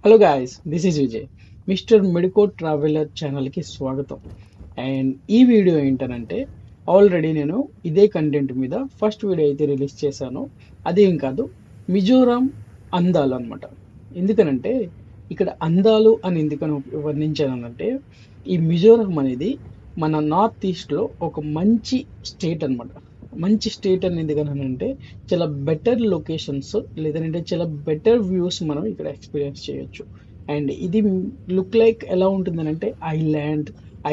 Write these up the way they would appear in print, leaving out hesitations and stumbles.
Hello guys, this is Vijay. Mister medico traveller ఛానల్కి స్వాగతం. And ఈ వీడియో ఏంటనంటే, ఆల్రెడీ నేను ఇదే కంటెంట్ మీద ఫస్ట్ వీడియో అయితే రిలీజ్ చేశాను. అదేం కాదు, మిజోరాం అందాలు అనమాట. ఎందుకనంటే ఇక్కడ అందాలు అని ఎందుకని వర్ణించానంటే, ఈ మిజోరాం అనేది మన నార్త్ ఈస్ట్లో ఒక మంచి స్టేట్ అనమాట. మంచి స్టేట్ అని ఎందుకనంటే చాలా బెటర్ లొకేషన్స్ లేదంటే చాలా బెటర్ వ్యూస్ మనం ఇక్కడ ఎక్స్పీరియన్స్ చేయొచ్చు. అండ్ ఇది లుక్ లైక్ ఎలా ఉంటుందనంటే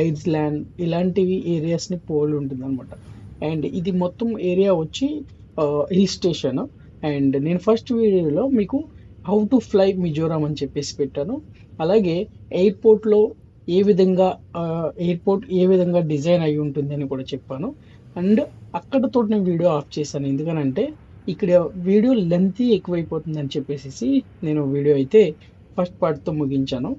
ఐస్లాండ్ ఇలాంటివి ఏరియాస్ని పోలి ఉంటుంది అనమాట. అండ్ ఇది మొత్తం ఏరియా వచ్చి హిల్ స్టేషన్. అండ్ నేను ఫస్ట్ వీడియోలో మీకు హౌ టు ఫ్లై మిజోరాం అని చెప్పేసి పెట్టాను. అలాగే ఎయిర్పోర్ట్లో ఎయిర్పోర్ట్ ఏ విధంగా డిజైన్ అయి ఉంటుంది అని కూడా చెప్పాను. అండ్ అక్కడతో నేను వీడియో ఆఫ్ చేశాను. ఎందుకనంటే ఇక్కడ వీడియో లెంత్ ఎక్కువైపోతుంది అని చెప్పేసి నేను వీడియో అయితే ఫస్ట్ పార్ట్తో ముగించాను.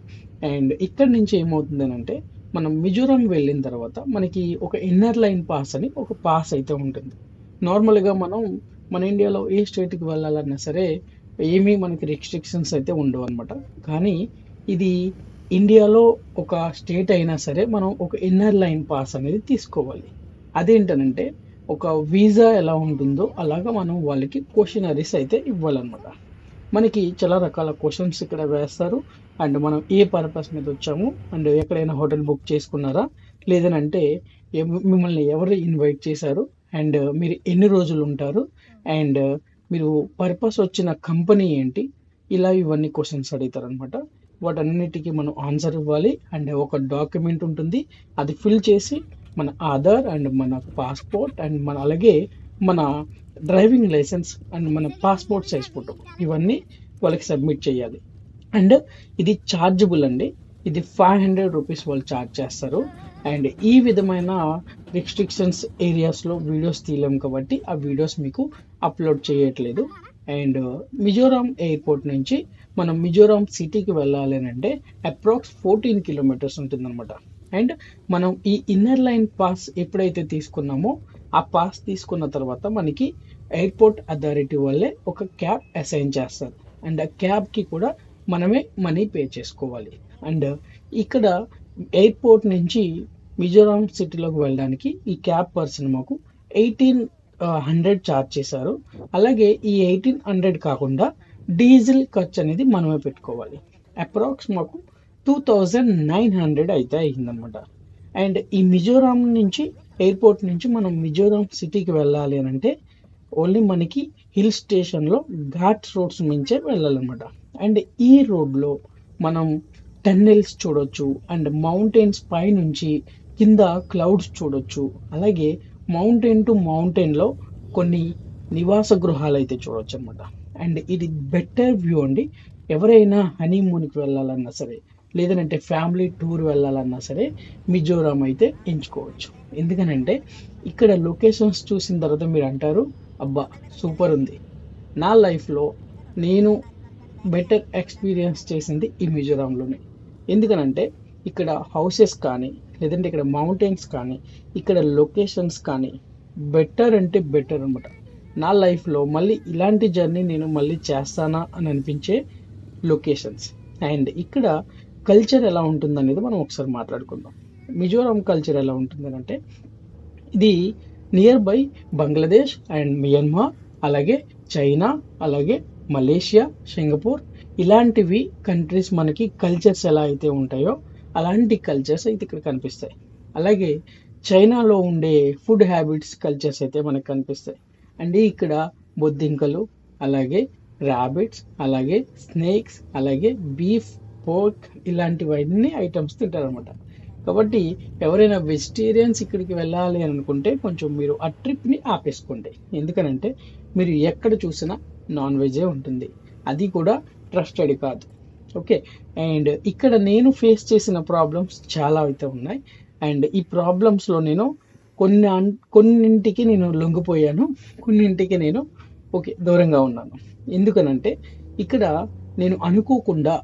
అండ్ ఇక్కడ నుంచి ఏమవుతుందనంటే, మనం మిజోరాం వెళ్ళిన తర్వాత మనకి ఒక ఇన్నర్ లైన్ పాస్ అని ఒక పాస్ అయితే ఉంటుంది. నార్మల్గా మనం మన ఇండియాలో ఏ స్టేట్కి వెళ్ళాలన్నా సరే ఏమీ మనకి రిస్ట్రిక్షన్స్ అయితే ఉండవు అనమాట. కానీ ఇది ఇండియాలో ఒక స్టేట్ అయినా సరే మనం ఒక ఇన్నర్ లైన్ పాస్ అనేది తీసుకోవాలి. అదేంటనంటే ఒక వీసా ఎలా ఉంటుందో అలాగా మనం వాళ్ళకి క్వశ్చనరీస్ అయితే ఇవ్వాలన్నమాట. మనకి చాలా రకాల క్వశ్చన్స్ ఇక్కడ వేస్తారు. అండ్ మనం ఏ పర్పస్ మీద వచ్చాము, అండ్ ఎక్కడైనా హోటల్ బుక్ చేసుకున్నారా, లేదనంటే మిమ్మల్ని ఎవరు ఇన్వైట్ చేశారు, అండ్ మీరు ఎన్ని రోజులు ఉంటారు, అండ్ మీరు పర్పస్ వచ్చిన కంపెనీ ఏంటి, ఇలా ఇవన్నీ క్వశ్చన్స్ అడుగుతారు అనమాట. వాటన్నిటికీ మనం ఆన్సర్ ఇవ్వాలి. అండ్ ఒక డాక్యుమెంట్ ఉంటుంది, అది ఫిల్ చేసి మన ఆధార్ అండ్ మన పాస్పోర్ట్ అండ్ అలాగే మన డ్రైవింగ్ లైసెన్స్ అండ్ మన పాస్పోర్ట్ సైజ్ ఫోటో ఇవన్నీ వాళ్ళకి సబ్మిట్ చేయాలి. అండ్ ఇది ఛార్జబుల్ అండి. ఇది 500 రూపీస్ వాళ్ళు ఛార్జ్ చేస్తారు. అండ్ ఈ విధమైన రిస్ట్రిక్షన్స్ ఏరియాస్లో వీడియోస్ తీయలేం కాబట్టి ఆ వీడియోస్ మీకు అప్లోడ్ చేయట్లేదు. అండ్ మిజోరాం ఎయిర్పోర్ట్ నుంచి మనం మిజోరాం సిటీకి వెళ్ళాలి అని అంటే అప్రాక్స్ 14 కిలోమీటర్స్ ఉంటుందన్నమాట. అండ్ మనం ఈ ఇన్నర్ లైన్ పాస్ ఎప్పుడైతే తీసుకున్నామో ఆ పాస్ తీసుకున్న తర్వాత మనకి ఎయిర్పోర్ట్ అథారిటీ వాళ్ళే ఒక క్యాబ్ అసైన్ చేస్తారు. అండ్ ఆ క్యాబ్కి కూడా మనమే మనీ పే చేసుకోవాలి. అండ్ ఇక్కడ ఎయిర్పోర్ట్ నుంచి మిజోరాం సిటీలోకి వెళ్ళడానికి ఈ క్యాబ్ పర్సన్ మాకు 1800 ఛార్జ్ చేశారు. అలాగే ఈ 1800 కాకుండా డీజిల్ ఖర్చు అనేది మనమే పెట్టుకోవాలి. అప్రాక్స్ మాకు 2900 అయితే అయిందనమాట. అండ్ ఈ మిజోరాం నుంచి ఎయిర్పోర్ట్ నుంచి మనం మిజోరాం సిటీకి వెళ్ళాలి అని అంటే ఓన్లీ మనకి హిల్ స్టేషన్లో ఘాట్ రోడ్స్ నుంచే వెళ్ళాలన్నమాట. అండ్ ఈ రోడ్లో మనం టన్నెల్స్ చూడొచ్చు, అండ్ మౌంటైన్స్ పై నుంచి కింద క్లౌడ్స్ చూడొచ్చు. అలాగే మౌంటైన్ టు మౌంటైన్లో కొన్ని నివాస గృహాలు అయితే చూడొచ్చు అనమాట. అండ్ ఇది బెటర్ వ్యూ అండి. ఎవరైనా హనీమూన్కి వెళ్ళాలన్నా సరే, లేదంటే ఫ్యామిలీ టూర్ వెళ్ళాలన్నా సరే మిజోరాం అయితే ఎంచుకోవచ్చు. ఎందుకనంటే ఇక్కడ లొకేషన్స్ చూసిన తర్వాత మీరు అంటారు, అబ్బా సూపర్ ఉంది. నా లైఫ్లో నేను బెటర్ ఎక్స్పీరియన్స్ చేసింది ఈ మిజోరాంలోనే. ఎందుకనంటే ఇక్కడ హౌసెస్ కానీ, లేదంటే ఇక్కడ మౌంటైన్స్ కానీ, ఇక్కడ లొకేషన్స్ కానీ బెటర్ అంటే బెటర్ అనమాట. నా లైఫ్లో మళ్ళీ ఇలాంటి జర్నీ నేను మళ్ళీ చేస్తానా అని అనిపించే లొకేషన్స్. అండ్ ఇక్కడ కల్చర్ ఎలా ఉంటుంది అనేది మనం ఒకసారి మాట్లాడుకుందాం. మిజోరాం కల్చర్ ఎలా ఉంటుంది అంటే, ఇది near by Bangladesh and Myanmar, అలాగే చైనా, అలాగే మలేషియా, సింగపూర్ ఇలాంటివి కంట్రీస్ మనకి కల్చర్స్ ఎలా అయితే ఉంటాయో అలాంటి కల్చర్స్ అయితే ఇక్కడ కనిపిస్తాయి. అలాగే చైనాలో ఉండే ఫుడ్ హ్యాబిట్స్ కల్చర్స్ అయితే మనకు కనిపిస్తాయి. అండ్ ఇక్కడ బొద్దింకలు, అలాగే ర్యాబిట్స్, అలాగే స్నేక్స్, అలాగే బీఫ్, పోర్క్ ఇలాంటివన్నీ ఐటమ్స్ తింటారనమాట. కాబట్టి ఎవరైనా వెజిటేరియన్స్ ఇక్కడికి వెళ్ళాలి అని అనుకుంటే కొంచెం మీరు ఆ ట్రిప్ని ఆపేసుకోండి. ఎందుకనంటే మీరు ఎక్కడ చూసినా నాన్ వెజే ఉంటుంది, అది కూడా ట్రస్టెడ్ కాదు. ఓకే. అండ్ ఇక్కడ నేను ఫేస్ చేసిన ప్రాబ్లమ్స్ చాలా అయితే ఉన్నాయి. అండ్ ఈ ప్రాబ్లమ్స్లో నేను కొన్నింటికి నేను లొంగిపోయాను, కొన్నింటికి నేను దూరంగా ఉన్నాను. ఎందుకనంటే ఇక్కడ నేను అనుకోకుండా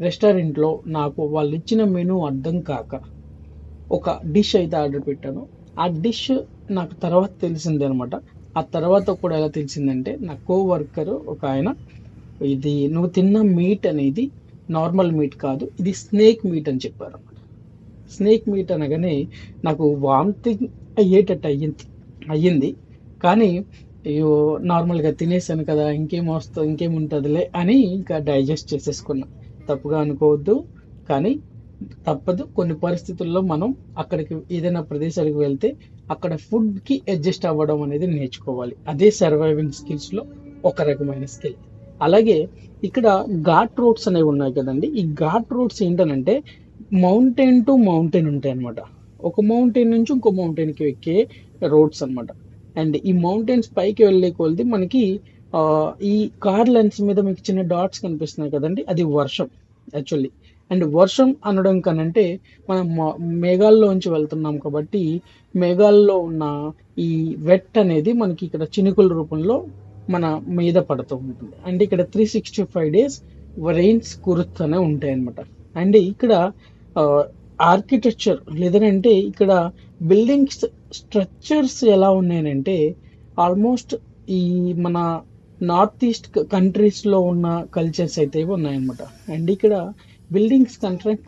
రెస్టారెంట్లో నాకు వాళ్ళు ఇచ్చిన మెనూ అర్థం కాక ఒక డిష్ అయితే ఆర్డర్ పెట్టాను. ఆ డిష్ నాకు తర్వాత తెలిసింది అనమాట. ఆ తర్వాత కూడా ఎలా తెలిసిందంటే, నా కోవర్కర్ ఒక ఆయన, ఇది నువ్వు తిన్న మీట్ అనేది నార్మల్ మీట్ కాదు, ఇది స్నేక్ మీట్ అని చెప్పారు. స్నేక్ మీట్ అనగానే నాకు వామిటింగ్ అయ్యేటట్టు అయ్యింది. కానీ అయ్యో, నార్మల్గా తినేసాను కదా, ఇంకేముంటుందిలే అని ఇంకా డైజెస్ట్ చేసేసుకున్నా. తప్పుగా అనుకోవద్దు, కానీ తప్పదు. కొన్ని పరిస్థితుల్లో మనం అక్కడికి ఏదైనా ప్రదేశాలకు వెళ్తే అక్కడ ఫుడ్కి అడ్జస్ట్ అవ్వడం అనేది నేర్చుకోవాలి. అదే సర్వైవింగ్ స్కిల్స్లో ఒక రకమైన స్కిల్. అలాగే ఇక్కడ ఘాట్ రోడ్స్ అనేవి ఉన్నాయి కదండి. ఈ ఘాట్ రోడ్స్ ఏంటనంటే మౌంటైన్ టు మౌంటైన్ ఉంటాయి అనమాట. ఒక మౌంటైన్ నుంచి ఇంకో మౌంటైన్కి ఎక్కే రోడ్స్ అనమాట. అండ్ ఈ మౌంటైన్స్ పైకి వెళ్ళే కొలది మనకి ఈ కార్ లెన్స్ మీద మీకు చిన్న డాట్స్ కనిపిస్తున్నాయి కదండి, అది వర్షం యాక్చువల్లీ. అండ్ వర్షం అనడం కనంటే మనం మేఘాల్లోంచి వెళ్తున్నాం కాబట్టి మేఘాల్లో ఉన్న ఈ వెట్ అనేది మనకి ఇక్కడ చినుకుల రూపంలో మన మీద పడుతూ ఉంటుంది. అండ్ ఇక్కడ 365 days రెయిన్స్ కురుస్తూనే ఉంటాయి అనమాట. అండ్ ఇక్కడ ఆర్కిటెక్చర్ లేదంటే ఇక్కడ బిల్డింగ్స్ స్ట్రక్చర్స్ ఎలా ఉన్నాయనంటే ఆల్మోస్ట్ ఈ మన నార్త్ ఈస్ట్ కంట్రీస్లో ఉన్న కల్చర్స్ అయితే ఉన్నాయన్నమాట. అండ్ ఇక్కడ బిల్డింగ్స్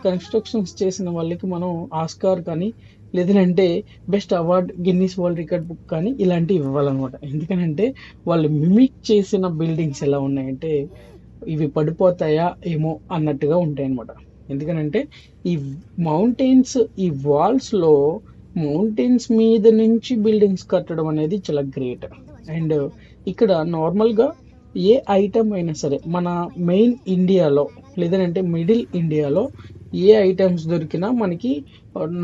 కన్స్ట్రక్షన్స్ చేసిన వాళ్ళకి మనం ఆస్కార్ కానీ లేదంటే best award Guinness world record book కానీ ఇలాంటివి ఇవ్వాలన్నమాట. ఎందుకనంటే వాళ్ళు మిమిక్ చేసిన బిల్డింగ్స్ ఎలా ఉన్నాయంటే ఇవి పడిపోతాయా ఏమో అన్నట్టుగా ఉంటాయి అన్నమాట. ఎందుకనంటే ఈ మౌంటైన్స్, ఈ వాల్స్లో మౌంటైన్స్ మీద నుంచి బిల్డింగ్స్ కట్టడం అనేది చాలా గ్రేట్. అండ్ ఇక్కడ నార్మల్గా ఏ ఐటమ్ అయినా సరే మన మెయిన్ ఇండియాలో లేదంటే మిడిల్ ఇండియాలో ఏ ఐటమ్స్ దొరికినా మనకి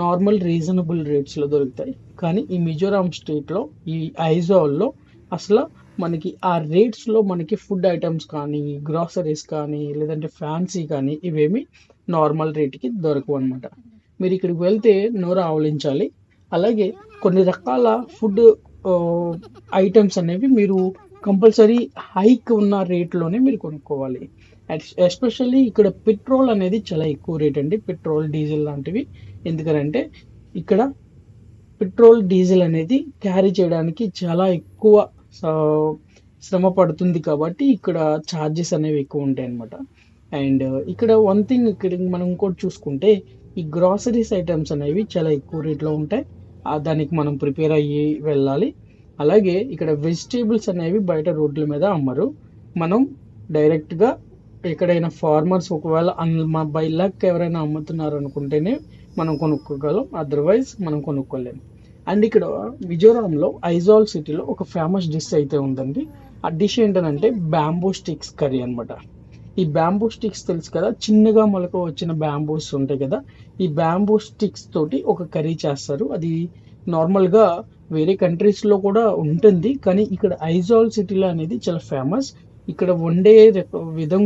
నార్మల్ రీజనబుల్ రేట్స్లో దొరుకుతాయి. కానీ ఈ మిజోరాం స్టేట్లో ఈ ఐజాల్లో అసలు మనకి ఆ రేట్స్లో మనకి ఫుడ్ ఐటమ్స్ కానీ గ్రాసరీస్ కానీ లేదంటే ఫ్యాన్సీ కానీ ఇవేమి నార్మల్ రేట్కి దొరకవు అనమాట. మీరు ఇక్కడికి వెళ్తే నోరు ఆవలించాలి. అలాగే కొన్ని రకాల ఫుడ్ ఐటమ్స్ అనేవి మీరు కంపల్సరీ హైక్ ఉన్న రేట్లోనే మీరు కొనుక్కోవాలి. ఎస్పెషల్లీ ఇక్కడ పెట్రోల్ అనేది చాలా ఎక్కువ రేట్ అండి, పెట్రోల్ డీజిల్ లాంటివి. ఎందుకంటే ఇక్కడ పెట్రోల్ డీజిల్ అనేది క్యారీ చేయడానికి చాలా ఎక్కువ శ్రమ పడుతుంది కాబట్టి ఇక్కడ ఛార్జెస్ అనేవి ఎక్కువ ఉంటాయి అన్నమాట. అండ్ ఇక్కడ వన్ థింగ్ ఇక్కడ మనం ఇంకోటి చూసుకుంటే ఈ గ్రాసరీస్ ఐటమ్స్ అనేవి చాలా ఎక్కువ రేట్లో ఉంటాయి. దానికి మనం ప్రిపేర్ అయ్యి వెళ్ళాలి. అలాగే ఇక్కడ వెజిటేబుల్స్ అనేవి బయట రోడ్ల మీద అమ్మరు. మనం డైరెక్ట్గా ఎక్కడైనా ఫార్మర్స్ ఒకవేళ బై లక్ ఎవరైనా అమ్ముతున్నారు అనుకుంటేనే మనం కొనుక్కోగలం, అదర్వైజ్ మనం కొనుక్కోలేము. అండ్ ఇక్కడ మిజోరాంలో ఐజాల్ సిటీలో ఒక ఫేమస్ డిష్ అయితే ఉందండి. ఆ డిష్ ఏంటంటే బ్యాంబూ స్టిక్స్ కర్రీ అనమాట. ఈ బ్యాంబూ స్టిక్స్ తెలుసు కదా, చిన్నగా మొలక వచ్చిన బ్యాంబూస్ ఉంటాయి కదా, ఈ బ్యాంబూ స్టిక్స్ తోటి ఒక కర్రీ చేస్తారు. అది నార్మల్గా వేరే కంట్రీస్లో కూడా ఉంటుంది, కానీ ఇక్కడ ఐజాల్ సిటీలో అనేది చాలా ఫేమస్. ఇక్కడ వండే రిధం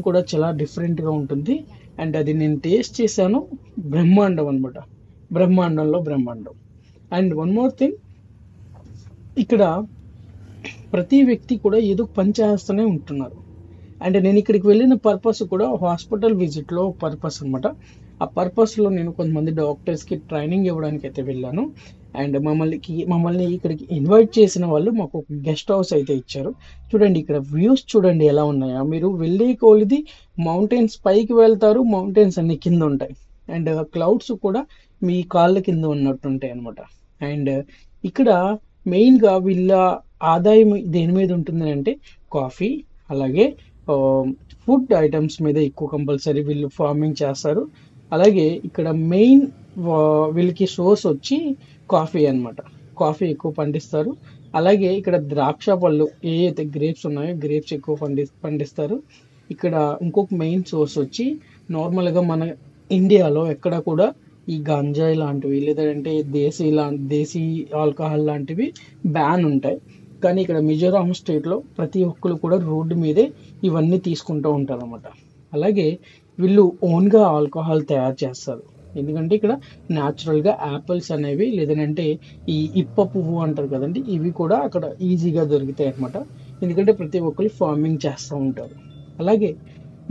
కూడా చాలా డిఫరెంట్గా ఉంటుంది. అండ్ అది నేను టేస్ట్ చేశాను, బ్రహ్మాండం అనమాట, బ్రహ్మాండంలో బ్రహ్మాండం. అండ్ వన్ మోర్ థింగ్, ఇక్కడ ప్రతి వ్యక్తి కూడా ఏదో పని చేస్తూనే ఉంటున్నారు. అండ్ నేను ఇక్కడికి వెళ్ళిన పర్పస్ కూడా హాస్పిటల్ విజిట్లో పర్పస్ అనమాట. ఆ పర్పస్లో నేను కొంతమంది డాక్టర్స్కి ట్రైనింగ్ ఇవ్వడానికి అయితే వెళ్ళాను. అండ్ మమ్మల్ని ఇక్కడికి ఇన్వైట్ చేసిన వాళ్ళు మాకు ఒక గెస్ట్ హౌస్ అయితే ఇచ్చారు. చూడండి ఇక్కడ వ్యూస్ చూడండి ఎలా ఉన్నాయా. మీరు వెళ్ళే కొలిది మౌంటైన్స్ పైకి వెళ్తారు, మౌంటైన్స్ అన్ని కింద ఉంటాయి. అండ్ క్లౌడ్స్ కూడా మీ కాళ్ళ కింద ఉన్నట్టుంటాయి అనమాట. అండ్ ఇక్కడ మెయిన్గా వీళ్ళ ఆదాయం దేని మీద ఉంటుంది అంటే కాఫీ, అలాగే ఫుడ్ ఐటమ్స్ మీద ఎక్కువ కంపల్సరీ వీళ్ళు ఫార్మింగ్ చేస్తారు. అలాగే ఇక్కడ మెయిన్ వీళ్ళకి సోర్స్ వచ్చి కాఫీ అనమాట, కాఫీ ఎక్కువ పండిస్తారు. అలాగే ఇక్కడ ద్రాక్ష పళ్ళు ఏవైతే గ్రేప్స్ ఉన్నాయో గ్రేప్స్ ఎక్కువ పండిస్తారు. ఇక్కడ ఇంకొక మెయిన్ సోర్స్ వచ్చి నార్మల్గా మన ఇండియాలో ఎక్కడ కూడా ఈ గంజాయి లాంటివి లేదంటే దేశీ ఆల్కహాల్ లాంటివి బ్యాన్ ఉంటాయి. కానీ ఇక్కడ మిజోరాం స్టేట్లో ప్రతి ఒక్కరు కూడా రోడ్డు మీదే ఇవన్నీ తీసుకుంటూ ఉంటారు అన్నమాట. అలాగే వీళ్ళు ఓన్గా ఆల్కహాల్ తయారు చేస్తారు. ఎందుకంటే ఇక్కడ న్యాచురల్గా యాపిల్స్ అనేవి లేదంటే ఈ ఇప్ప పువ్వు అంటారు కదండి, ఇవి కూడా అక్కడ ఈజీగా దొరుకుతాయి అన్నమాట. ఎందుకంటే ప్రతి ఒక్కరు ఫార్మింగ్ చేస్తూ ఉంటారు. అలాగే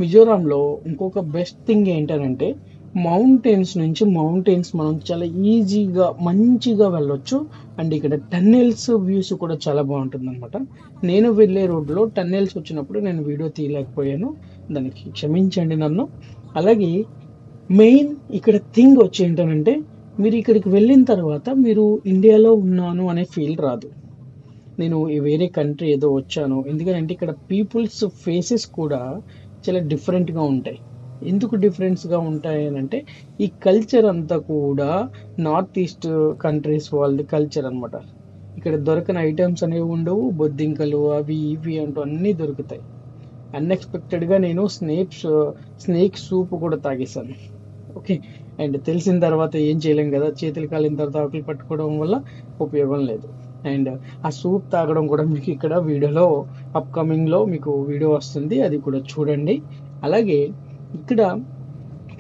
మిజోరాంలో ఇంకొక బెస్ట్ థింగ్ ఏంటంటే మౌంటైన్స్ మనం చాలా ఈజీగా మంచిగా వెళ్ళొచ్చు. అండ్ ఇక్కడ టన్నెల్స్ వ్యూస్ కూడా చాలా బాగుంటుంది అనమాట. నేను వెళ్ళే రోడ్లో టన్నెల్స్ వచ్చినప్పుడు నేను వీడియో తీయలేకపోయాను, దానికి క్షమించండి నన్ను. అలాగే మెయిన్ ఇక్కడ థింగ్ వచ్చి ఏంటంటే, మీరు ఇక్కడికి వెళ్ళిన తర్వాత మీరు ఇండియాలో ఉన్నాను అనే ఫీల్ రాదు. నేను ఈ వేరే కంట్రీ ఏదో వచ్చాను, ఎందుకంటే ఇక్కడ పీపుల్స్ ఫేసెస్ కూడా చాలా డిఫరెంట్గా ఉంటాయి. ఎందుకు డిఫరెన్స్గా ఉంటాయి అని అంటే, ఈ కల్చర్ అంతా కూడా నార్త్ ఈస్ట్ కంట్రీస్ వాళ్ళది కల్చర్ అనమాట. ఇక్కడ దొరకని ఐటమ్స్ అనేవి ఉండవు, బొద్దింకలు అవి ఇవి అంటూ అన్నీ దొరుకుతాయి. అన్ఎక్స్పెక్టెడ్గా నేను స్నేక్ సూప్ కూడా తాగేశాను. ఓకే. అండ్ తెలిసిన తర్వాత ఏం చేయలేం కదా, చేతులు కాలిన తర్వాత ఆకులు పట్టుకోవడం వల్ల ఉపయోగం లేదు. అండ్ ఆ సూప్ తాగడం కూడా మీకు ఇక్కడ వీడియోలో అప్కమింగ్లో మీకు వీడియో వస్తుంది, అది కూడా చూడండి. అలాగే ఇక్కడ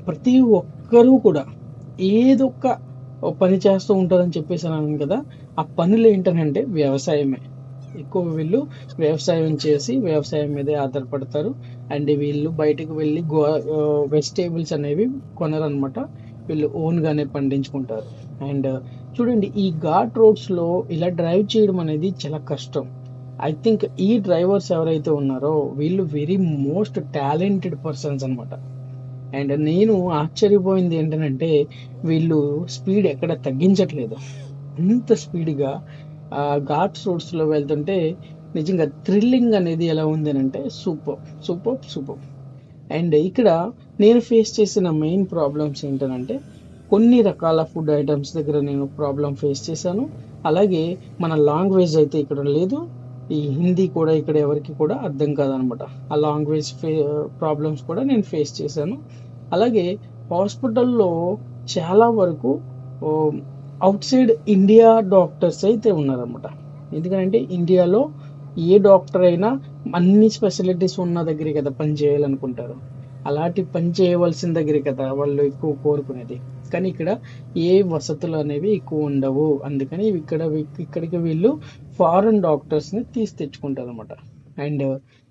ప్రతి ఒక్కరూ కూడా ఏదో ఒక పని చేస్తూ ఉంటారని చెప్పేసి అన్నాను కదా, ఆ పనులు ఏంటనంటే వ్యవసాయమే. ఎక్కువ వీళ్ళు వ్యవసాయం చేసి వ్యవసాయం మీదే ఆధారపడతారు. అండ్ వీళ్ళు బయటకు వెళ్ళి వెజిటేబుల్స్ అనేవి కొనరనమాట, వీళ్ళు ఓన్గానే పండించుకుంటారు. అండ్ చూడండి, ఈ ఘాట్ రోడ్స్లో ఇలా డ్రైవ్ చేయడం అనేది చాలా కష్టం. ఐ థింక్ ఈ డ్రైవర్స్ ఎవరైతే ఉన్నారో వీళ్ళు వెరీ మోస్ట్ టాలెంటెడ్ పర్సన్స్ అనమాట. అండ్ నేను ఆశ్చర్యపోయింది ఏంటంటే, వీళ్ళు స్పీడ్ ఎక్కడ తగ్గించట్లేదు. అంత స్పీడ్గా ఘాట్స్ రోడ్స్లో వెళ్తుంటే నిజంగా థ్రిల్లింగ్ అనేది ఎలా ఉంది అంటే సూపర్ సూపర్ సూపర్. అండ్ ఇక్కడ నేను ఫేస్ చేసిన మెయిన్ ప్రాబ్లమ్స్ ఏంటంటే, కొన్ని రకాల ఫుడ్ ఐటమ్స్ దగ్గర నేను ప్రాబ్లం ఫేస్ చేశాను. అలాగే మన లాంగ్వేజ్ అయితే ఇక్కడ లేదు, ఈ హిందీ కూడా ఇక్కడ ఎవరికి కూడా అర్థం కాదనమాట. ఆ లాంగ్వేజ్ ప్రాబ్లమ్స్ కూడా నేను ఫేస్ చేశాను. అలాగే హాస్పిటల్లో చాలా వరకు అవుట్ సైడ్ ఇండియా డాక్టర్స్ అయితే ఉన్నారనమాట. ఎందుకంటే ఇండియాలో ఏ డాక్టర్ అయినా అన్ని స్పెషాలిటీస్ ఉన్న దగ్గరే కదా పని చేయాలనుకుంటారు, అలాంటి పని చేయవలసిన దగ్గరే కదా వాళ్ళు ఎక్కువ కోరుకునేది. కానీ ఇక్కడ ఏ వసతులు అనేవి ఎక్కువ ఉండవు, అందుకని ఇక్కడికి వీళ్ళు ఫారెన్ డాక్టర్స్ని తెచ్చుకుంటారు అనమాట. అండ్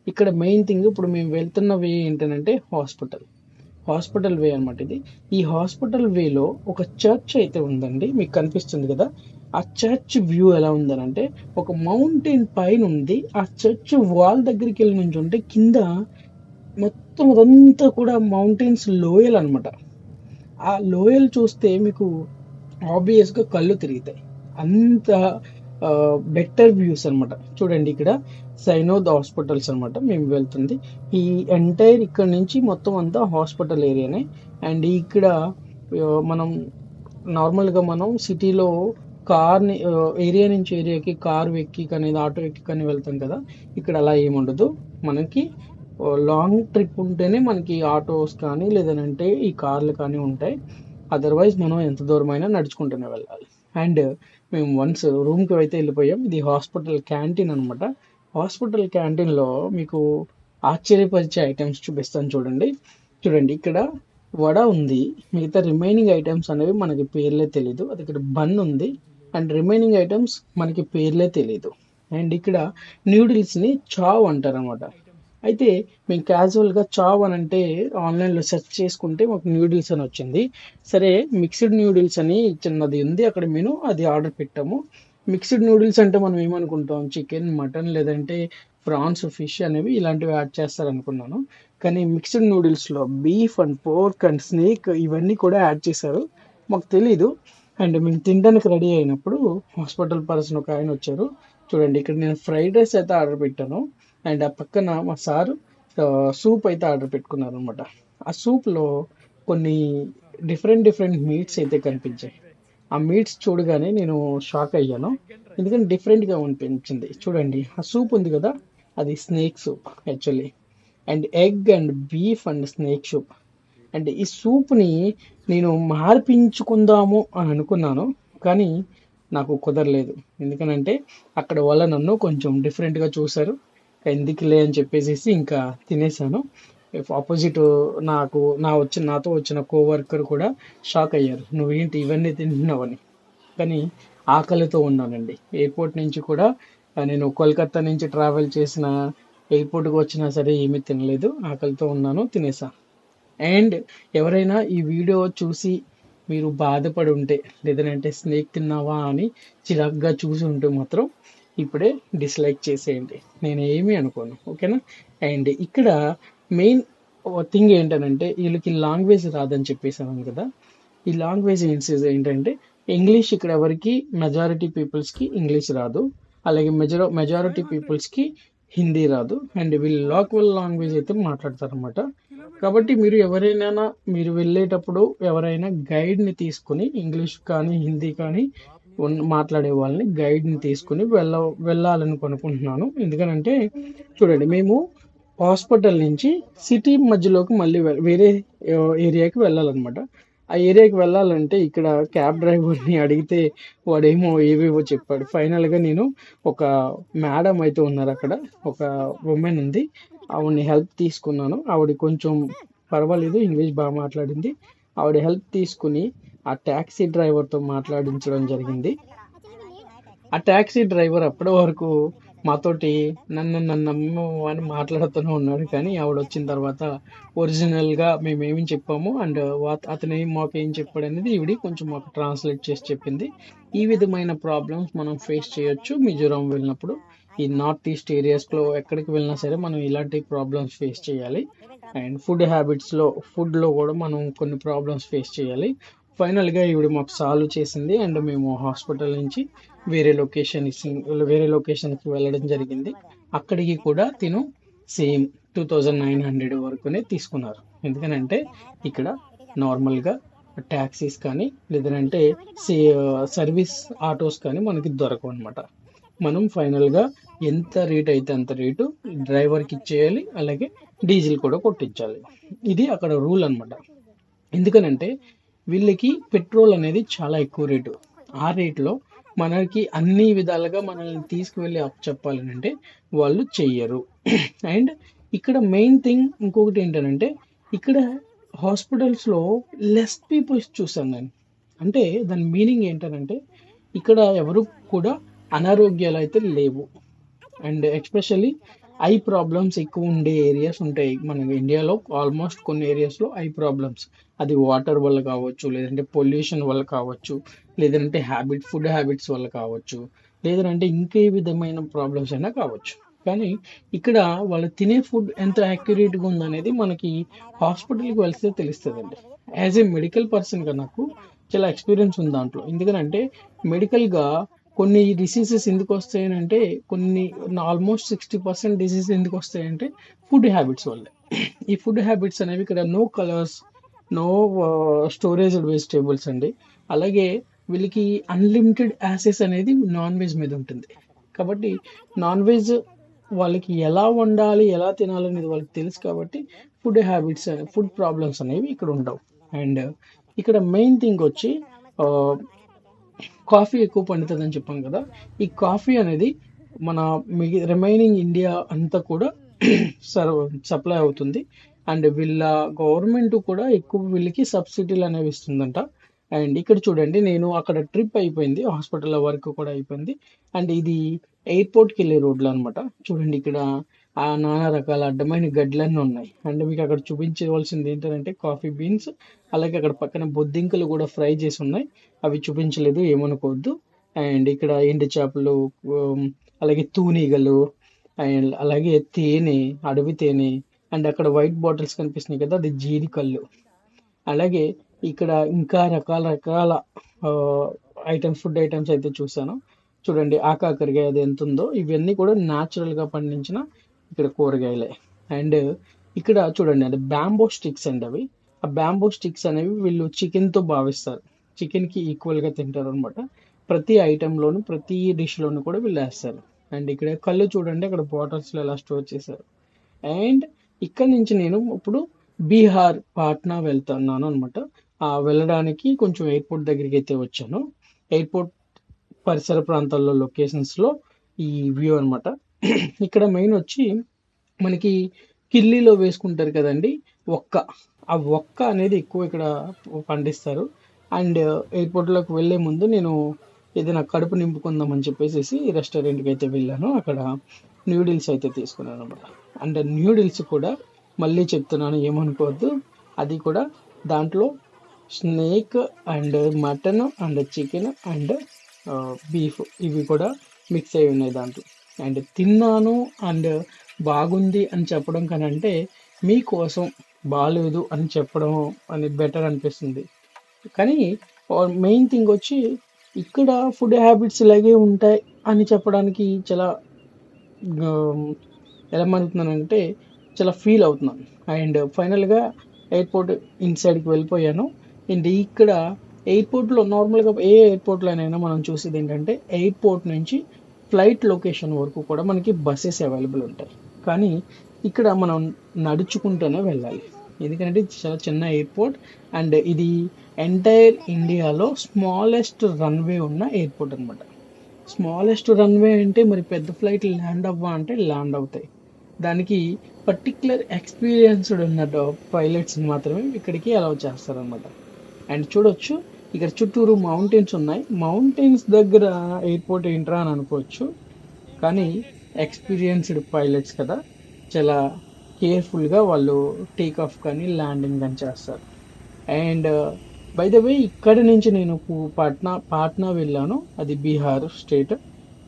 ఇక్కడ మెయిన్ థింగ్, ఇప్పుడు మేము వెళ్తున్న వే ఏంటంటే హాస్పిటల్ వే అనమాట ఇది. ఈ హాస్పిటల్ వేలో ఒక చర్చ్ అయితే ఉందండి, మీకు కనిపిస్తుంది కదా. ఆ చర్చ్ వ్యూ ఎలా ఉందనంటే, ఒక మౌంటైన్ పైన ఉంది. ఆ చర్చ్ వాల్ దగ్గరికి వెళ్ళి నుంచి ఉంటే కింద మొత్తం అదంతా కూడా మౌంటైన్స్ లోయలు అనమాట. ఆ లోయలు చూస్తే మీకు ఆబ్వియస్గా కళ్ళు తిరుగుతాయి, అంత బెటర్ వ్యూస్ అనమాట. చూడండి, ఇక్కడ సైనోద్ హాస్పిటల్స్ అనమాట మేము వెళ్తుంది. ఈ ఎంటైర్ ఇక్కడ నుంచి మొత్తం అంతా హాస్పిటల్ ఏరియానే. అండ్ ఇక్కడ మనం నార్మల్గా మనం సిటీలో కార్ని ఏరియా నుంచి ఏరియాకి కార్ ఎక్కి కానీ ఆటో ఎక్కి కానీ వెళ్తాం కదా, ఇక్కడ అలా ఏముండదు. మనకి లాంగ్ ట్రిప్ ఉంటేనే మనకి ఆటోస్ కానీ లేదంటే ఈ కార్లు కానీ ఉంటాయి, అదర్వైజ్ మనం ఎంత దూరమైనా నడుచుకుంటూనే వెళ్ళాలి. అండ్ మేము వన్స్ రూమ్కి అయితే వెళ్ళిపోయాం. ఇది హాస్పిటల్ క్యాంటీన్ అనమాట. హాస్పిటల్ క్యాంటీన్లో మీకు ఆశ్చర్యపరిచే ఐటమ్స్ చూపిస్తాను చూడండి. ఇక్కడ వడ ఉంది, మిగతా రిమైనింగ్ ఐటమ్స్ అనేవి మనకి పేర్లే తెలీదు. అది ఇక్కడ బన్ ఉంది, అండ్ రిమైనింగ్ ఐటమ్స్ మనకి పేర్లే తెలీదు. అండ్ ఇక్కడ న్యూడిల్స్ని చావ్ అంటారు అనమాట. అయితే మేము క్యాజువల్గా చావ్ అని అంటే ఆన్లైన్లో సెర్చ్ చేసుకుంటే మాకు న్యూడిల్స్ అని వచ్చింది. సరే, మిక్స్డ్ న్యూడిల్స్ అని చిన్నది ఉంది అక్కడ, మేము అది ఆర్డర్ పెట్టాము. మిక్స్డ్ న్యూడిల్స్ అంటే మనం ఏమనుకుంటాం, చికెన్, మటన్ లేదంటే ప్రాన్స్, ఫిష్ అనేవి ఇలాంటివి యాడ్ చేస్తారనుకున్నాను. కానీ మిక్స్డ్ నూడిల్స్లో beef and pork and snake ఇవన్నీ కూడా యాడ్ చేశారు, మాకు తెలీదు. అండ్ మేము తినడానికి రెడీ అయినప్పుడు హాస్పిటల్ పర్సన్ ఒక ఆయన వచ్చారు. చూడండి, ఇక్కడ నేను ఫ్రైడ్ రైస్ అయితే ఆర్డర్ పెట్టాను, అండ్ ఆ పక్కన మా సారు సూప్ అయితే ఆర్డర్ పెట్టుకున్నారు అనమాట. ఆ సూప్లో కొన్ని డిఫరెంట్ మీట్స్ అయితే కనిపించాయి. ఆ మీట్స్ చూడగానే నేను షాక్ అయ్యాను, ఎందుకంటే డిఫరెంట్గా అనిపించింది. చూడండి, ఆ సూప్ ఉంది కదా, అది snake soup actually, and egg and beef and snake soup. And ఈ సూప్ని నేను మార్పించుకుందాము అని అనుకున్నాను, కానీ నాకు కుదరలేదు. ఎందుకనంటే అక్కడ వాళ్ళ నన్ను కొంచెం డిఫరెంట్గా చూశారు, ఎందుకులే అని చెప్పేసి ఇంకా తినేసాను. ఆపోజిట్ నాతో వచ్చిన కోవర్కర్ కూడా షాక్ అయ్యారు, నువ్వేంటి ఇవన్నీ తింటున్నావని. కానీ ఆకలితో ఉన్నానండి. ఎయిర్పోర్ట్ నుంచి కూడా నేను కోల్కతా నుంచి ట్రావెల్ చేసిన, ఎయిర్పోర్ట్కి వచ్చినా సరే ఏమీ తినలేదు, ఆకలితో ఉన్నాను, తినేసా. అండ్ ఎవరైనా ఈ వీడియో చూసి మీరు బాధపడి ఉంటే, లేదంటే స్నేక్ తిన్నావా అని చిరాగ్గా చూసి ఉంటే మాత్రం ఇప్పుడే డిస్లైక్ చేసేయండి. నేను ఏమీ అనుకోను, ఓకేనా? అండ్ ఇక్కడ మెయిన్ థింగ్ ఏంటనంటే వీళ్ళకి లాంగ్వేజ్ రాదని చెప్పేసాను కదా. ఈ లాంగ్వేజ్ ఏంటంటే ఇంగ్లీష్ ఇక్కడ ఎవరికి మెజారిటీ పీపుల్స్కి ఇంగ్లీష్ రాదు, అలాగే మెజారిటీ పీపుల్స్కి హిందీ రాదు. అండ్ వీళ్ళు లోకల్ లాంగ్వేజ్ అయితే మాట్లాడతారు అనమాట. కాబట్టి మీరు ఎవరైనా మీరు వెళ్ళేటప్పుడు ఎవరైనా గైడ్ని తీసుకుని ఇంగ్లీష్ కానీ హిందీ కానీ మాట్లాడే వాళ్ళని గైడ్ని తీసుకుని వెళ్ళాలని అనుకుంటున్నాను. ఎందుకనంటే చూడండి, మేము హాస్పిటల్ నుంచి సిటీ మధ్యలోకి మళ్ళీ వేరే ఏరియాకి వెళ్ళాలన్నమాట. ఆ ఏరియాకి వెళ్ళాలంటే ఇక్కడ క్యాబ్ డ్రైవర్ని అడిగితే వాడేమో ఏవేవో చెప్పాడు. ఫైనల్గా నేను ఒక మేడం అయితే ఉన్నారు అక్కడ, ఒక ఉమెన్ ఉంది, ఆవిడని హెల్ప్ తీసుకున్నాను. ఆవిడ కొంచెం పర్వాలేదు, ఇంగ్లీష్ బాగా మాట్లాడింది. ఆవిడ హెల్ప్ తీసుకుని ఆ ట్యాక్సీ డ్రైవర్తో మాట్లాడించడం జరిగింది. ఆ ట్యాక్సీ డ్రైవర్ అప్పటి వరకు మాతోటి నన్ను నమ్ము అని మాట్లాడుతూనే ఉన్నాడు. కానీ ఆవిడ వచ్చిన తర్వాత ఒరిజినల్గా మేము ఏమి చెప్పాము అండ్ అతను మాకు ఏం చెప్పాడు అనేది ఈవిడ కొంచెం మాకు ట్రాన్స్లేట్ చేసి చెప్పింది. ఈ విధమైన ప్రాబ్లమ్స్ మనం ఫేస్ చేయొచ్చు మిజోరాం వెళ్ళినప్పుడు. ఈ నార్త్ ఈస్ట్ ఏరియాస్లో ఎక్కడికి వెళ్ళినా సరే మనం ఇలాంటి ప్రాబ్లమ్స్ ఫేస్ చేయాలి. అండ్ ఫుడ్లో కూడా మనం కొన్ని ప్రాబ్లమ్స్ ఫేస్ చేయాలి. ఫైనల్గా ఈవిడ మాకు సాల్వ్ చేసింది అండ్ మేము హాస్పిటల్ నుంచి వేరే లొకేషన్కి వెళ్ళడం జరిగింది. అక్కడికి కూడా తిను సేమ్ 2900 వరకునే తీసుకున్నారు. ఎందుకనంటే ఇక్కడ నార్మల్గా ట్యాక్సీస్ కానీ లేదంటే సర్వీస్ ఆటోస్ కానీ మనకి దొరకవు అనమాట. మనం ఫైనల్గా ఎంత రేట్ అయితే అంత రేటు డ్రైవర్కి ఇచ్చేయాలి, అలాగే డీజిల్ కూడా కొట్టించాలి. ఇది అక్కడ రూల్ అనమాట. ఎందుకనంటే వీళ్ళకి పెట్రోల్ అనేది చాలా ఎక్కువ రేటు. ఆ రేట్లో మనకి అన్ని విధాలుగా మనల్ని తీసుకువెళ్ళి చెప్పాలని అంటే వాళ్ళు చెయ్యరు. అండ్ ఇక్కడ మెయిన్ థింగ్ ఇంకొకటి ఏంటంటే ఇక్కడ హాస్పిటల్స్లో లెస్ పీపుల్స్ చూసాను నేను. అంటే దాని మీనింగ్ ఏంటంటే ఇక్కడ ఎవరు కూడా అనారోగ్యాలు అయితే లేవు. అండ్ ఎస్పెషల్లీ ఐ ప్రాబ్లమ్స్ ఎక్కువ ఉండే ఏరియాస్ ఉంటాయి మన ఇండియాలో. ఆల్మోస్ట్ కొన్ని ఏరియాస్లో ఐ ప్రాబ్లమ్స్, అది వాటర్ వల్ల కావచ్చు, లేదంటే పొల్యూషన్ వల్ల కావచ్చు, లేదంటే ఫుడ్ హ్యాబిట్స్ వల్ల కావచ్చు, లేదంటే ఇంకే విధమైన ప్రాబ్లమ్స్ అయినా కావచ్చు. కానీ ఇక్కడ వాళ్ళు తినే ఫుడ్ ఎంత యాక్యురేట్గా ఉందనేది మనకి హాస్పిటల్కి వెళ్తే తెలుస్తుందండి. యాజ్ ఏ మెడికల్ పర్సన్గా నాకు చాలా ఎక్స్పీరియన్స్ ఉంది దాంట్లో. ఎందుకంటే మెడికల్గా కొన్ని డిసీజెస్ ఎందుకు వస్తాయనంటే ఆల్మోస్ట్ 60% డిసీజ్ ఎందుకు వస్తాయంటే ఫుడ్ హ్యాబిట్స్ వల్లే. ఈ ఫుడ్ హ్యాబిట్స్ అనేవి ఇక్కడ నో కలర్స్, నో స్టోరేజ్డ్ వెజిటేబుల్స్ అండి. అలాగే వీళ్ళకి అన్లిమిటెడ్ యాసెస్ అనేది నాన్ వెజ్ మీద ఉంటుంది. కాబట్టి నాన్ వెజ్ వాళ్ళకి ఎలా వండాలి, ఎలా తినాలి అనేది వాళ్ళకి తెలుసు. కాబట్టి ఫుడ్ ప్రాబ్లమ్స్ అనేవి ఇక్కడ ఉండవు. అండ్ ఇక్కడ మెయిన్ థింగ్ వచ్చి కాఫీ ఎక్కువ పండుతుందని చెప్పాం కదా. ఈ కాఫీ అనేది మన రిమైనింగ్ ఇండియా అంతా కూడా సప్లై అవుతుంది. అండ్ వీళ్ళ గవర్నమెంట్ కూడా ఎక్కువ వీళ్ళకి సబ్సిడీలు అనేవి ఇస్తుందంట. అండ్ ఇక్కడ చూడండి, నేను అక్కడ ట్రిప్ అయిపోయింది, హాస్పిటల్ వర్క్ కూడా అయిపోయింది. అండ్ ఇది ఎయిర్పోర్ట్కి వెళ్ళే రోడ్లు అనమాట. చూడండి ఇక్కడ నానా రకాల అడ్డమైన గడ్లన్నీ ఉన్నాయి. అండ్ మీకు అక్కడ చూపించవలసింది ఏంటంటే కాఫీ బీన్స్, అలాగే అక్కడ పక్కన బొద్దింకలు కూడా ఫ్రై చేసి ఉన్నాయి, అవి చూపించలేదు, ఏమనుకోవద్దు. అండ్ ఇక్కడ ఎండు చేపలు, అలాగే తూనీగలు, అండ్ అలాగే తేనె, అడవి తేనె. అండ్ అక్కడ వైట్ బాటిల్స్ కనిపిస్తున్నాయి కదా, అది జీడికల్లు. అలాగే ఇక్కడ ఇంకా రకాల ఫుడ్ ఐటమ్స్ అయితే చూసాను. చూడండి ఆకాకరకాయ అది ఎంత ఉందో, ఇవన్నీ కూడా న్యాచురల్గా పండించిన ఇక్కడ కూరగాయలే. అండ్ ఇక్కడ చూడండి, అది బ్యాంబో స్టిక్స్ అండి. అవి ఆ బ్యాంబో స్టిక్స్ అనేవి వీళ్ళు చికెన్తో భావిస్తారు, చికెన్కి ఈక్వల్గా తింటారు అనమాట. ప్రతి ఐటెంలోను ప్రతి డిష్లోను కూడా వీళ్ళు వేస్తారు. అండ్ ఇక్కడ కళ్ళు చూడండి, అక్కడ బాటిల్స్లో ఎలా స్టోర్ చేశారు. అండ్ ఇక్కడ నుంచి నేను ఇప్పుడు బీహార్ పాట్నా వెళ్తున్నాను అనమాట. వెళ్ళడానికి కొంచెం ఎయిర్పోర్ట్ దగ్గరికి అయితే వచ్చాను. ఎయిర్పోర్ట్ పరిసర ప్రాంతాల్లో లొకేషన్స్లో ఈ వ్యూ అనమాట. ఇక్కడ మెయిన్ వచ్చి మనకి కిల్లీలో వేసుకుంటారు కదండి ఆ ఒక్క అనేది ఎక్కువ ఇక్కడ పండిస్తారు. అండ్ ఎయిర్పోర్ట్లోకి వెళ్ళే ముందు నేను ఏదైనా కడుపు నింపుకుందామని చెప్పేసి రెస్టారెంట్కి అయితే వెళ్ళాను. అక్కడ న్యూడిల్స్ అయితే తీసుకున్నాను అనమాట. అండ్ న్యూడిల్స్ కూడా మళ్ళీ చెప్తున్నాను, ఏమనుకోవద్దు, అది కూడా దాంట్లో snake and mutton and chicken and beef ఇవి కూడా మిక్స్ అయి ఉన్నాయి దాంట్లో. అండ్ తిన్నాను అండ్ బాగుంది అని చెప్పడం కనంటే మీకోసం బాగాలేదు అని చెప్పడం అని బెటర్ అనిపిస్తుంది. కానీ మెయిన్ థింగ్ వచ్చి ఇక్కడ ఫుడ్ హ్యాబిట్స్ ఇలాగే ఉంటాయి అని చెప్పడానికి చాలా ఎలా అనుకున్నానంటే చాలా ఫీల్ అవుతున్నాను. అండ్ ఫైనల్గా ఎయిర్పోర్ట్ ఇన్సైడ్కి వెళ్ళిపోయాను. అండ్ ఇక్కడ ఎయిర్పోర్ట్లో నార్మల్గా ఏ ఎయిర్పోర్ట్లోనైనా మనం చూసేది ఏంటంటే ఎయిర్పోర్ట్ నుంచి ఫ్లైట్ లొకేషన్ వరకు కూడా మనకి బస్సెస్ అవైలబుల్ ఉంటాయి. కానీ ఇక్కడ మనం నడుచుకుంటూనే వెళ్ళాలి, ఎందుకంటే ఇది చాలా చిన్న ఎయిర్పోర్ట్. అండ్ ఇది ఎంటైర్ ఇండియాలో స్మాలెస్ట్ రన్వే ఉన్న ఎయిర్పోర్ట్ అనమాట. స్మాలెస్ట్ రన్వే అంటే మరి పెద్ద ఫ్లైట్ ల్యాండ్ అవ్వా అంటే ల్యాండ్ అవుతాయి. దానికి పర్టిక్యులర్ ఎక్స్పీరియన్స్డ్ ఉన్న పైలట్స్ మాత్రమే ఇక్కడికి అలౌ చేస్తారనమాట. అండ్ చూడొచ్చు ఇక్కడ చుట్టూరు మౌంటైన్స్ ఉన్నాయి. మౌంటైన్స్ దగ్గర ఎయిర్పోర్ట్ ఏంట్రా అని అనుకోవచ్చు, కానీ ఎక్స్పీరియన్స్డ్ పైలట్స్ కదా, చాలా కేర్ఫుల్గా వాళ్ళు టేక్ ఆఫ్ కానీ ల్యాండింగ్ కానీ చేస్తారు. అండ్ బై ద వే ఇక్కడ నుంచి నేను పాట్నా వెళ్ళాను, అది బీహార్ స్టేట్.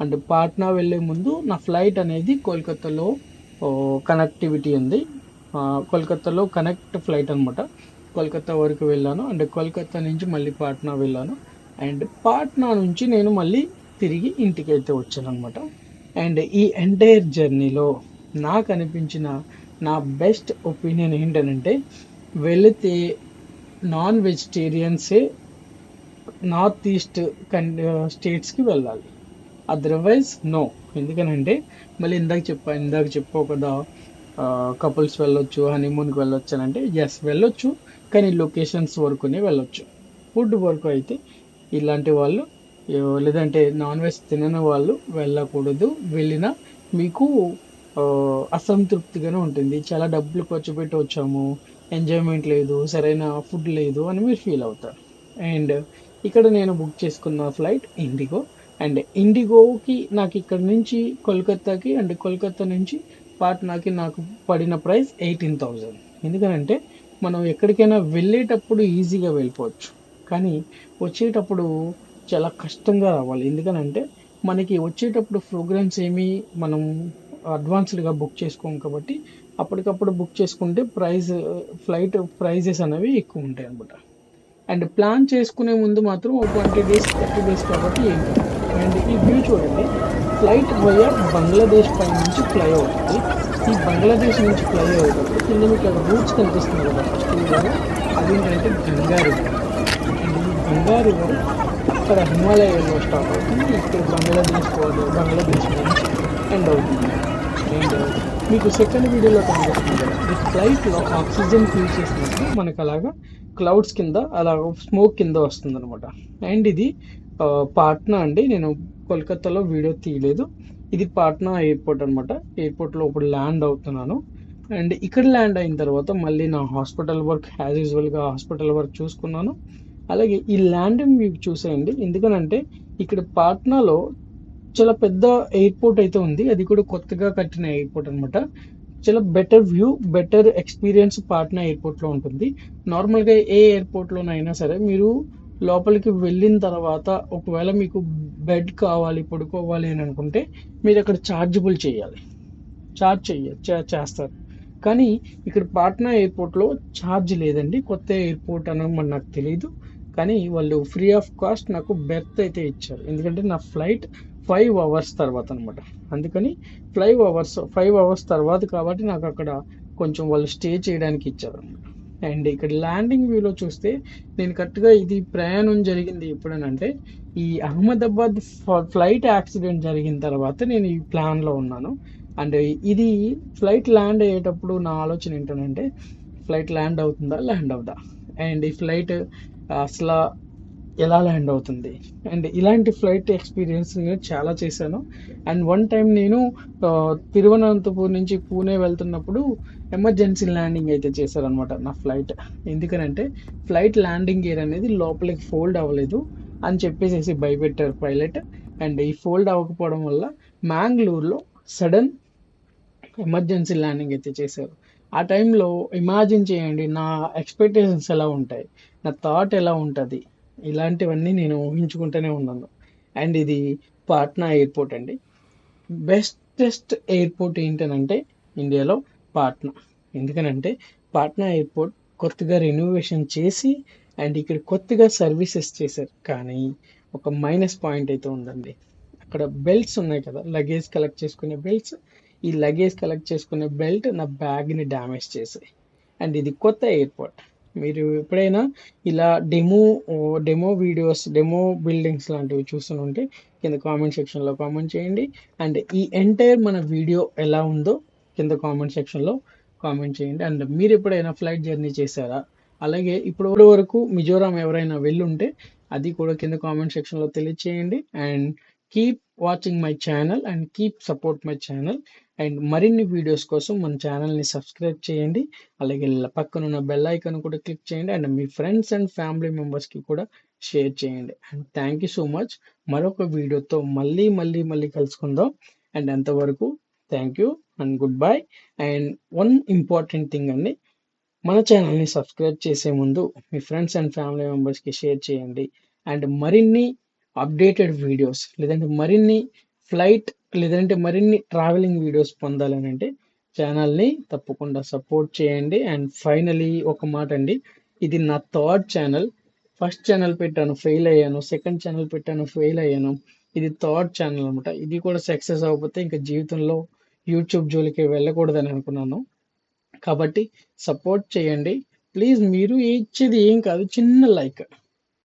అండ్ పాట్నా వెళ్ళే ముందు నా ఫ్లైట్ అనేది కోల్కతాలో కనెక్టివిటీ ఉంది. కోల్కతాలో కనెక్ట్ ఫ్లైట్ అనమాట. కోల్కతా వరకు వెళ్ళాను. అండ్ కోల్కతా నుంచి మళ్ళీ పాట్నా వెళ్ళాను. అండ్ పాట్నా నుంచి నేను మళ్ళీ తిరిగి ఇంటికి అయితే వచ్చాను అనమాట. అండ్ ఈ ఎంటైర్ జర్నీలో నాకు అనిపించిన నా బెస్ట్ ఒపీనియన్ ఏంటంటే వెళితే నాన్ వెజిటేరియన్సే నార్త్ ఈస్ట్ స్టేట్స్కి వెళ్ళాలి, అదర్వైజ్ నో. ఎందుకనంటే మళ్ళీ ఇందాక చెప్పావు కదా కపుల్స్ వెళ్ళొచ్చు, హనీమూన్కి వెళ్ళొచ్చు అని అంటే ఎస్ వెళ్ళొచ్చు, కానీ లొకేషన్స్ వరకునే వెళ్ళొచ్చు. ఫుడ్ వరకు అయితే ఇలాంటి వాళ్ళు లేదంటే నాన్ వెజ్ తినని వాళ్ళు వెళ్ళకూడదు. వెళ్ళినా మీకు అసంతృప్తిగానే ఉంటుంది. చాలా డబ్బులు ఖర్చు పెట్టి వచ్చాము, ఎంజాయ్మెంట్ లేదు, సరైన ఫుడ్ లేదు అని మీరు ఫీల్ అవుతారు. అండ్ ఇక్కడ నేను బుక్ చేసుకున్న ఫ్లైట్ ఇండిగో. అండ్ ఇండిగోకి నాకు ఇక్కడ నుంచి కోల్కతాకి అండ్ కోల్కతా నుంచి పాట్నాకి నాకు పడిన ప్రైస్ 18,000. ఎందుకంటే మనం ఎక్కడికైనా వెళ్ళేటప్పుడు ఈజీగా వెళ్ళిపోవచ్చు, కానీ వచ్చేటప్పుడు చాలా కష్టంగా రావాలి. ఎందుకనంటే మనకి వచ్చేటప్పుడు ప్రోగ్రామ్స్ ఏమి మనం అడ్వాన్స్డ్గా బుక్ చేసుకోము కాబట్టి అప్పటికప్పుడు బుక్ చేసుకుంటే ఫ్లైట్ ప్రైజెస్ అనేవి ఎక్కువ ఉంటాయి అనమాట. అండ్ ప్లాన్ చేసుకునే ముందు మాత్రం ఒక 20 days 30 days కాబట్టి ఏం కాదు. అండ్ ఈ వ్యూ చూడండి, ఫ్లైట్ వయా బంగ్లాదేశ్ పై నుంచి ఫ్లై అవుతుంది. ఈ బంగ్లాదేశ్ నుంచి ఫ్లై అవుతుంది కింద మీకు అక్కడ రూట్స్ కనిపిస్తుంది కదా, ఫస్ట్ వీడియోలో అదేంటంటే గంగా రివర్. అండ్ ఈ గంగా రివర్ అక్కడ హిమాలయాలో స్టార్ట్ అవుతుంది, ఇక్కడ బంగ్లాదేశ్ నుంచి ఎండ్ అవుతుంది. అండ్ మీకు సెకండ్ వీడియోలో కనిపిస్తుంది కదా, ఈ ఫ్లైట్లో ఆక్సిజన్ ఫిల్ చేసినప్పుడు మనకు అలాగా క్లౌడ్స్ కింద అలా స్మోక్ కింద వస్తుంది అనమాట. అండ్ ఇది పాట్నా అండి, నేను కోల్కతాలో వీడియో తీయలేదు. ఇది పాట్నా ఎయిర్పోర్ట్ అనమాట. ఎయిర్పోర్ట్లో ఇప్పుడు ల్యాండ్ అవుతున్నాను. అండ్ ఇక్కడ ల్యాండ్ అయిన తర్వాత మళ్ళీ నా హాస్పిటల్ వర్క్ యాజ్ యూజువల్గా హాస్పిటల్ వర్క్ చూసుకున్నాను. అలాగే ఈ ల్యాండింగ్ మీకు చూసేయండి, ఎందుకనంటే ఇక్కడ పాట్నాలో చాలా పెద్ద ఎయిర్పోర్ట్ అయితే ఉంది, అది కూడా కొత్తగా కట్టిన ఎయిర్పోర్ట్ అనమాట. చాలా better view, better experience Patna ఎయిర్పోర్ట్లో ఉంటుంది. నార్మల్గా ఏ ఎయిర్పోర్ట్లోనైనా సరే మీరు లోపలికి వెళ్ళిన తర్వాత ఒకవేళ మీకు బెడ్ కావాలి, పడుకోవాలి అని అనుకుంటే మీరు అక్కడ చేస్తారు. కానీ ఇక్కడ పాట్నా ఎయిర్పోర్ట్లో ఛార్జ్ లేదండి. కొత్త ఎయిర్పోర్ట్ అని మరి నాకు తెలియదు, కానీ వాళ్ళు ఫ్రీ ఆఫ్ కాస్ట్ నాకు బెర్త్ అయితే ఇచ్చారు. ఎందుకంటే నా ఫ్లైట్ 5 hours తర్వాత అనమాట. అందుకని 5 hours తర్వాత కాబట్టి నాకు అక్కడ కొంచెం వాళ్ళు స్టే చేయడానికి ఇచ్చారు అనమాట. అండ్ ఇక్కడ ల్యాండింగ్ వ్యూలో చూస్తే నేను కరెక్ట్గా ఇది ప్రయాణం జరిగింది ఎప్పుడనంటే ఈ అహ్మదాబాద్ ఫ్లైట్ యాక్సిడెంట్ జరిగిన తర్వాత నేను ఈ ప్లాన్లో ఉన్నాను. అండ్ ఇది ఫ్లైట్ ల్యాండ్ అయ్యేటప్పుడు నా ఆలోచన ఏంటంటే ఫ్లైట్ ల్యాండ్ అవుదా, అండ్ ఈ ఫ్లైట్ అసలు ఎలా ల్యాండ్ అవుతుంది. అండ్ ఇలాంటి ఫ్లైట్ ఎక్స్పీరియన్స్ నేను చాలా చేశాను. అండ్ వన్ టైం నేను తిరువనంతపూర్ నుంచి పూణే వెళ్తున్నప్పుడు ఎమర్జెన్సీ ల్యాండింగ్ అయితే చేశారనమాట నా ఫ్లైట్. ఎందుకనంటే ఫ్లైట్ ల్యాండింగ్ గేర్ అనేది లోపలికి ఫోల్డ్ అవ్వలేదు అని చెప్పేసి భయపెట్టారు పైలట్. అండ్ ఈ ఫోల్డ్ అవ్వకపోవడం వల్ల మ్యాంగ్లూర్లో సడన్ ఎమర్జెన్సీ ల్యాండింగ్ అయితే చేశారు. ఆ టైంలో ఇమాజిన్ చేయండి నా ఎక్స్పెక్టేషన్స్ ఎలా ఉంటాయి, నా థాట్ ఎలా ఉంటుంది, ఇలాంటివన్నీ నేను ఊహించుకుంటూనే ఉన్నాను. అండ్ ఇది పాట్నా ఎయిర్పోర్ట్ అండి. బెస్టెస్ట్ ఎయిర్పోర్ట్ ఏంటనంటే ఇండియాలో పాట్నా. ఎందుకనంటే పాట్నా ఎయిర్పోర్ట్ కొత్తగా రెనోవేషన్ చేసి అండ్ ఇక్కడ కొత్తగా సర్వీసెస్ చేశారు. కానీ ఒక మైనస్ పాయింట్ అయితే ఉందండి. అక్కడ బెల్ట్స్ ఉన్నాయి కదా, లగేజ్ కలెక్ట్ చేసుకునే బెల్ట్స్. ఈ లగేజ్ కలెక్ట్ చేసుకునే బెల్ట్ నా బ్యాగ్ని డ్యామేజ్ చేసాయి. అండ్ ఇది కొత్త ఎయిర్పోర్ట్. మీరు ఎప్పుడైనా ఇలా డెమో వీడియోస్, డెమో బిల్డింగ్స్ లాంటివి చూస్తుంటే కింద కామెంట్ సెక్షన్లో కామెంట్ చేయండి. అండ్ ఈ ఎంటైర్ మన వీడియో ఎలా ఉందో కింద కామెంట్ సెక్షన్లో కామెంట్ చేయండి. అండ్ మీరు ఎప్పుడైనా ఫ్లైట్ జర్నీ చేశారా, అలాగే ఇప్పుడు వరకు మిజోరాం ఎవరైనా వెళ్ళుంటే అది కూడా కింద కామెంట్ సెక్షన్లో తెలియచేయండి. And keep watching my channel and keep support my channel. And మరిన్ని వీడియోస్ కోసం మన ఛానల్ని సబ్స్క్రైబ్ చేయండి. అలాగే పక్కనున్న బెల్ ఐకాన్ కూడా క్లిక్ చేయండి. And me friends and family మెంబర్స్కి కూడా షేర్ చేయండి. And thank you so much. మరొక వీడియోతో మళ్ళీ కలుసుకుందాం. అండ్ అంతవరకు thank you and good bye. And one important thing అండి, మన ఛానల్ని సబ్స్క్రైబ్ చేసే ముందు మీ ఫ్రెండ్స్ అండ్ ఫ్యామిలీ మెంబర్స్కి షేర్ చేయండి. అండ్ మరిన్ని అప్డేటెడ్ వీడియోస్, లేదంటే మరిన్ని ఫ్లైట్, లేదంటే మరిన్ని ట్రావెలింగ్ వీడియోస్ పొందాలని అంటే ఛానల్ని తప్పకుండా సపోర్ట్ చేయండి. అండ్ ఫైనలీ ఒక మాట అండి, ఇది నా థర్డ్ ఛానల్. ఫస్ట్ ఛానల్ పెట్టాను, ఫెయిల్ అయ్యాను. సెకండ్ ఛానల్ పెట్టాను, ఫెయిల్ అయ్యాను. ఇది థర్డ్ ఛానల్ అనమాట. ఇది కూడా సక్సెస్ అవ్వకపోతే ఇంకా జీవితంలో యూట్యూబ్ జోలికి వెళ్ళకూడదని అనుకున్నాను. కాబట్టి సపోర్ట్ చేయండి ప్లీజ్. మీరు ఇచ్చేది ఏం కాదు, చిన్న లైక్.